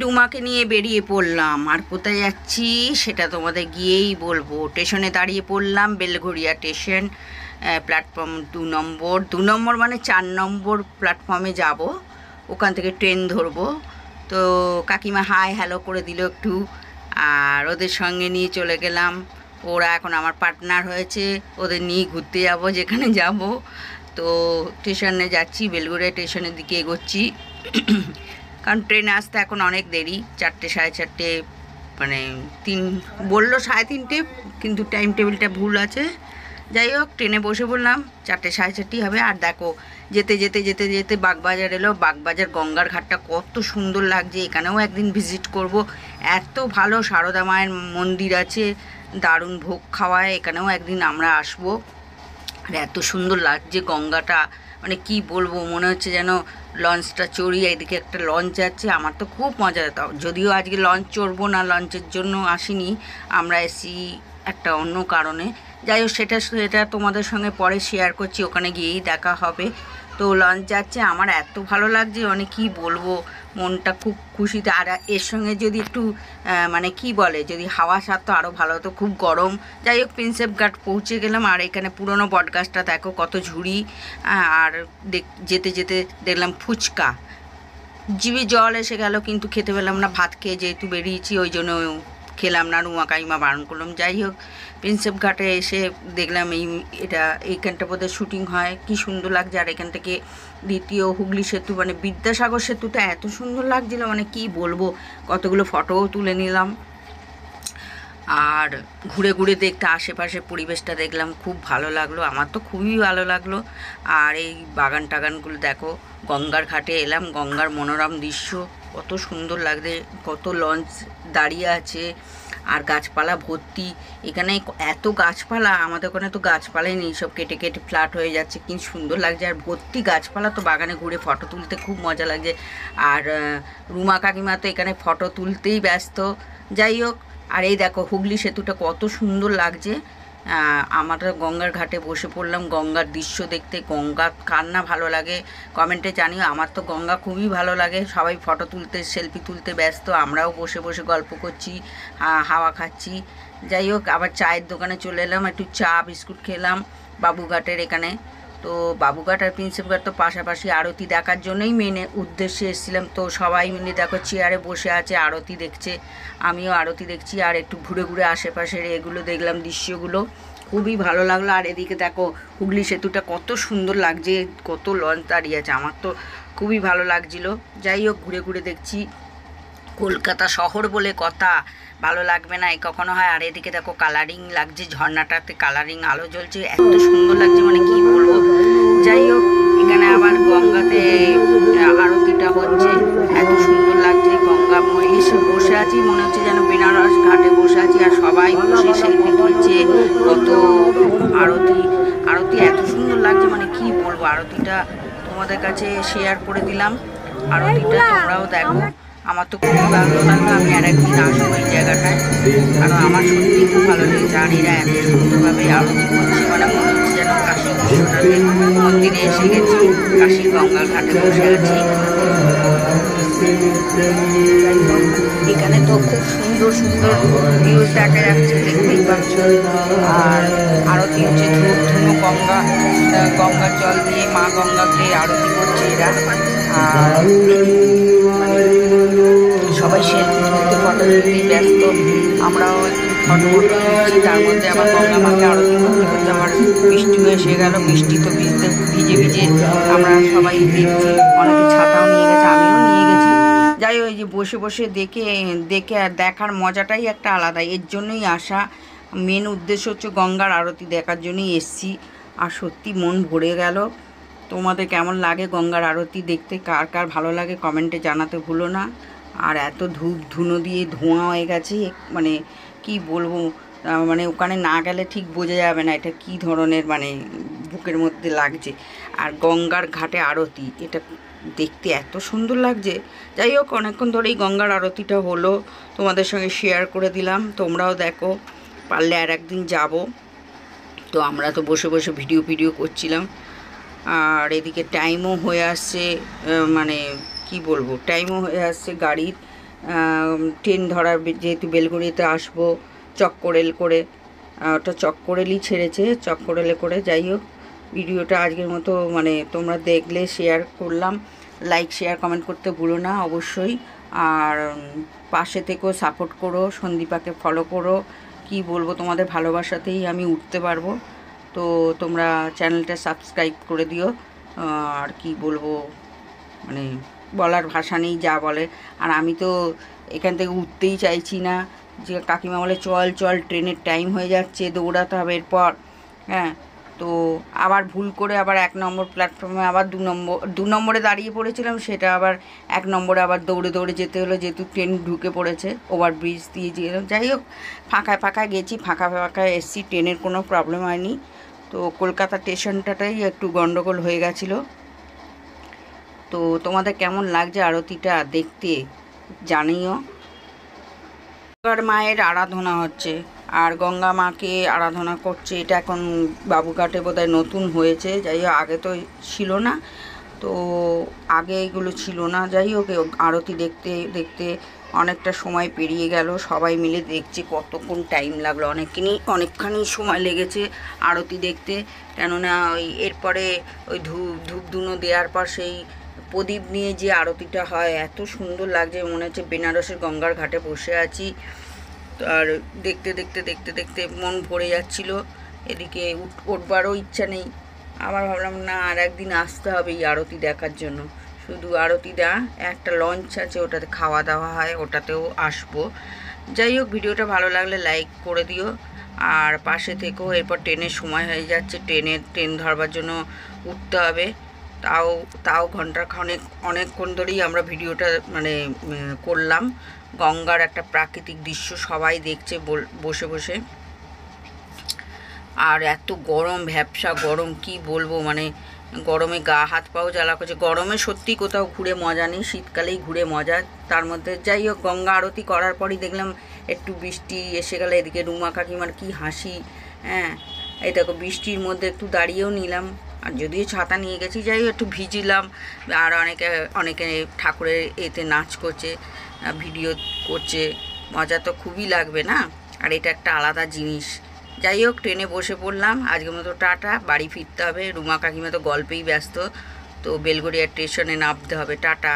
রুমাকে নিয়ে বেরিয়ে পড়লাম। আর কোথায় যাচ্ছি সেটা তোমাদের গিয়েই বলবো। স্টেশনে দাঁড়িয়ে পড়লাম, বেলঘড়িয়া স্টেশন, প্ল্যাটফর্ম 2 নম্বর মানে 4 নম্বর প্ল্যাটফর্মে যাব। ওখান থেকে ট্রেন ধরবো। তো কাকিমা হাই হ্যালো করে দিল একটু, আর ওদের সঙ্গে নিয়ে চলে গেলাম। ওরা এখন আমার পার্টনার হয়েছে, ওদের নিয়ে ঘুরতে যাব যেখানে যাব। তো স্টেশনে যাচ্ছি, বেলঘড়িয়া স্টেশনের দিকে এগোচ্ছি। কারণ ট্রেনে আসতে এখন অনেক দেরি, 4টে 4:30, মানে 3 বললো 3:30, কিন্তু টাইম টেবিলটা ভুল আছে। যাই হোক, ট্রেনে বসে পড়লাম, 4টে 4:30 হবে। আর দেখো যেতে যেতে যেতে যেতে বাগবাজার এলো। বাগবাজার গঙ্গার ঘাটটা কত সুন্দর লাগছে, এখানেও একদিন ভিজিট করব। এত ভালো সারদা মায়ের মন্দির আছে, দারুণ ভোগ খাওয়ায়, এখানেও একদিন আমরা আসবো। আর এত সুন্দর লাগছে গঙ্গাটা, মানে কি বলবো, মনে হচ্ছে যেন লঞ্চটা চড়ি। এদিকে একটা লঞ্চ যাচ্ছে, আমার তো খুব মজা। তাও যদিও আজকে লঞ্চ চড়বো না, লঞ্চের জন্য আসিনি, আমরা এসি একটা অন্য কারণে। যাই হোক, সেটা তোমাদের সঙ্গে পরে শেয়ার করছি, ওখানে গিয়েই দেখা হবে। তো লঞ্চ যাচ্ছে, আমার এত ভালো লাগছে, মানে কি বলবো, মনটা খুব খুশিতে। আর এর সঙ্গে যদি একটু মানে কি বলে, যদি হাওয়া সারতো আরও ভালো হতো, খুব গরম। যাই হোক, প্রিন্সেপ ঘাট পৌঁছে গেলাম। আর এখানে পুরনো বটগাছটা দেখো কত ঝুড়ি। আর যেতে যেতে দেখলাম ফুচকা, জিভে জল এসে গেল, কিন্তু খেতে পেলাম না। ভাত খেয়ে যেহেতু বেরিয়েছি, ওই জন্য খেলাম না, রুমা কাইমা বারণ করলাম। যাই হোক, প্রিন্সেপ ঘাটে এসে দেখলাম এইখানটা বোধহয় শুটিং হয়, কি সুন্দর লাগছে। আর এখান থেকে দ্বিতীয় হুগলি সেতু, মানে বিদ্যাসাগর সেতুটা এত সুন্দর লাগছিল, মানে কি বলবো, কতগুলো ফটোও তুলে নিলাম। আর ঘুরে ঘুরে দেখতে আশেপাশে পরিবেশটা দেখলাম, খুব ভালো লাগলো, আমার তো খুবই ভালো লাগলো। আর এই বাগান টাগানগুলো দেখো, গঙ্গার ঘাটে এলাম, গঙ্গার মনোরম দৃশ্য কত সুন্দর লাগছে, কত লঞ্চ দাঁড়িয়ে আছে, আর গাছপালা ভর্তি। এখানে এত গাছপালা, আমাদের ওখানে তো গাছপালাই নেই, সব কেটে কেটে ফ্ল্যাট হয়ে যাচ্ছে, কি সুন্দর লাগছে। আর ভর্তি গাছপালা, তো বাগানে ঘুরে ফটো তুলতে খুব মজা লাগছে। আর রুমা কাকিমা তো এখানে ফটো তুলতেই ব্যস্ত। যাই হোক, আর এই দেখো হুগলি সেতুটা কত সুন্দর লাগছে। আমরা গঙ্গার ঘাটে বসে পড়লাম গঙ্গার দৃশ্য দেখতে। গঙ্গা কার না ভালো লাগে কমেন্টে জানিও, আমার তো গঙ্গা খুবই ভালো লাগে। সবাই ফটো তুলতে, সেলফি তুলতে ব্যস্ত, আমরাও বসে বসে গল্প করছি, হাওয়া খাচ্ছি। যাই হোক, আবার চায়ের দোকানে চলে এলাম, একটু চা বিস্কুট খেলাম বাবুঘাটের এখানে। তো বাবুঘাট আর প্রিন্সেপ ঘাট তো পাশাপাশি, আরতি দেখার জন্যই মেনে উদ্দেশ্যে এসেছিলাম। তো সবাই মিলে দেখো চেয়ারে বসে আছে, আরতি দেখছে, আমিও আরতি দেখছি। আর একটু ঘুরে ঘুরে আশেপাশের এগুলো দেখলাম, দৃশ্যগুলো খুবই ভালো লাগলো। আর এদিকে দেখো হুগলি সেতুটা কত সুন্দর লাগছে, কত লঞ্চ দাঁড়িয়ে আছে, আমার তো খুবই ভালো লাগছিলো। যাই হোক, ঘুরে ঘুরে দেখছি। কলকাতা শহর বলে কথা, ভালো লাগবে না এই কখনো হয়। আর এদিকে দেখো কালারিং লাগছে, ঝর্ণাটাতে কালারিং আলো জ্বলছে, এত সুন্দর লাগছে, মানে কি বলবো। যাই হোক, এখানে আবার গঙ্গাতে আরতিটা হচ্ছে, এত সুন্দর লাগছে। গঙ্গা এসে বসে আছি, মনে হচ্ছে যেন বেনারস ঘাটে বসে আছি, আর সবাই বসে সেলফি তুলছে। কত আরতি এত সুন্দর লাগছে, মানে কি বলবো। আরতিটা তোমাদের কাছে শেয়ার করে দিলাম, আরতিটা তোমরাও দেখো। আমার তো খুব ভালো লাগলো, আমি আর একদিন আসবো এই জায়গাটায়, কারণ আমার সত্যিই খুব ভালো লেগেছে। আর এরা এত সুন্দরভাবে আরতি করছে, মানে মনে হচ্ছে যেন কাশী বিশ্বনাথের মন্দিরে এসে গেছি, কাশী গঙ্গার ঘাটে বসে আছি। এখানে তো খুব সুন্দর সুন্দর ভিউজ দেখা যাচ্ছে, দেখতেই পাচ্ছ। আর আরতি হচ্ছে ধূপ গঙ্গার জল দিয়ে মা গঙ্গাকে আরতি করছে এরা। আর সবাই সেলফি তুলতে, ফটো তুলতেই ব্যস্ত, আমরাও ফটো তুলছি। তার মধ্যে আমার গঙ্গা মাকে আরতি করতে করতে আমার বৃষ্টিও এসে গেল, বৃষ্টি তো ভিজে ভিজে আমরা সবাই দেখছি, অনেকে ছাতাও নিয়ে গেছে, আমিও নিয়ে গেছি। যাই হোক, যে বসে বসে দেখে আর দেখার মজাটাই একটা আলাদা, এর জন্যই আসা। মেন উদ্দেশ্য হচ্ছে গঙ্গার আরতি দেখার জন্যই এসছি। আর সত্যি মন ভরে গেল। তোমাদের কেমন লাগে গঙ্গার আরতি দেখতে, কার কার ভালো লাগে কমেন্টে জানাতে ভুলো না। আর এত ধুনো দিয়ে ধোঁয়া হয়ে গেছে, মানে কি বলবো, মানে ওখানে না গেলে ঠিক বোঝা যাবে না এটা কি ধরনের, মানে বুকের মধ্যে লাগছে। আর গঙ্গার ঘাটে আরতি, এটা দেখতে এত সুন্দর লাগছে। যাই হোক, অনেকক্ষণ ধরেই গঙ্গার আরতিটা হলো, তোমাদের সঙ্গে শেয়ার করে দিলাম, তোমরাও দেখো, পারলে আর একদিন যাব। তো আমরা তো বসে বসে ভিডিও করছিলাম। আর এদিকে টাইমও হয়ে আসছে, মানে কি বলবো, টাইমও হয়ে আসছে গাড়ির, ট্রেন ধরার, যেহেতু বেলঘড়িয়াতে আসবো চক্করেল করে, ওটা চক্করেলই ছেড়েছে, চক্করেলে করে। যাই হোক, ভিডিওটা আজকের মতো মানে তোমরা দেখলে শেয়ার করলাম, লাইক শেয়ার কমেন্ট করতে ভুলো না অবশ্যই। আর পাশে থেকেও সাপোর্ট করো, সন্দীপাকে ফলো করো। কি বলবো, তোমাদের ভালোবাসাতেই আমি উঠতে পারবো। তো তোমরা চ্যানেলটা সাবস্ক্রাইব করে দিও। আর কি বলবো, মানে বলার ভাষা নেই যা বলে। আর আমি তো এখান থেকে উঠতেই চাইছি না, যে কাকিমা বলে চল চল, ট্রেনের টাইম হয়ে যাচ্ছে, দৌড়াতে হবে এরপর। হ্যাঁ, তো আবার ভুল করে আবার 1 নম্বর প্ল্যাটফর্মে আবার 2 নম্বরে দাঁড়িয়ে পড়েছিলাম, সেটা আবার 1 নম্বরে আবার দৌড়ে দৌড়ে যেতে হলো, যেহেতু ট্রেন ঢুকে পড়েছে, ওভারব্রিজ দিয়ে গেলাম। যাই হোক, ফাঁকায় ফাঁকায় গেছি, ফাঁকা ফাঁকায় এসছি, ট্রেনের কোনো প্রবলেম হয়নি। তো কলকাতা স্টেশনটাতেই একটু গন্ডগোল হয়ে গেছিলো। তো তোমাদের কেমন লাগছে আরতিটা দেখতে জানিও। গঙ্গার মায়ের আরাধনা হচ্ছে, আর গঙ্গা মাকে আরাধনা করছে। এটা এখন বাবুঘাটে বোধহয় নতুন হয়েছে, যাই হোক আগে তো ছিল না। তো আগে এগুলো ছিল না। যাই হোক, আরতি দেখতে দেখতে অনেকটা সময় পেরিয়ে গেল, সবাই মিলে দেখছি, কতক্ষণ টাইম লাগলো, অনেকখানি সময় লেগেছে আরতি দেখতে। কেননা ওই এরপরে ওই ধূপধুনো দেওয়ার পর সেই প্রদীপ নিয়ে যে আরতিটা হয়, এত সুন্দর লাগছে, মনে হচ্ছে বেনারসের গঙ্গার ঘাটে বসে আছি। আর দেখতে দেখতে দেখতে দেখতে মন ভরে যাচ্ছিল। এদিকে উঠবারও ইচ্ছা নেই। আবার ভাবলাম না, আর একদিন আসতে হবে এই আরতি দেখার জন্য। শুধু আরতিটা, একটা লঞ্চ আছে ওটাতে খাওয়া দাওয়া হয়, ওটাতেও আসবো। যাই হোক, ভিডিওটা ভালো লাগলে লাইক করে দিও, আর পাশে থেকেও। এরপর ট্রেনের সময় হয়ে যাচ্ছে, ট্রেন ধরবার জন্য উঠতে হবে। তাও তাও ঘন্টাখানেক, অনেকক্ষণ ধরেই আমরা ভিডিওটা মানে করলাম। গঙ্গার একটা প্রাকৃতিক দৃশ্য সবাই দেখছে বসে বসে। আর এত গরম, ভ্যাপসা গরম, কি বলবো, মানে গরমে গা হাত পাও জ্বালা করছে। গরমে সত্যি কোথাও ঘুরে মজা নেই, শীতকালেই ঘুরে মজা। তার মধ্যে যাই হোক, গঙ্গা আরতি করার পরই দেখলাম একটু বৃষ্টি এসে গেলে। এদিকে রুমা কাকিমার কি হাসি। হ্যাঁ, এই দেখো, বৃষ্টির মধ্যে একটু দাঁড়িয়েও নিলাম, আর যদিও ছাতা নিয়ে গেছি। যাই হোক, একটু ভিজিলাম। আর অনেকে ঠাকুরের এতে নাচ করছে, ভিডিও করছে, মজা তো খুবই লাগবে না। আর এটা একটা আলাদা জিনিস। যাই হোক, ট্রেনে বসে পড়লাম, আজকের মতো টাটা, বাড়ি ফিরতে হবে। রুমা কাকিমা তো গল্পেই ব্যস্ত, তো বেলঘড়িয়া স্টেশনে নামতে হবে। টাটা।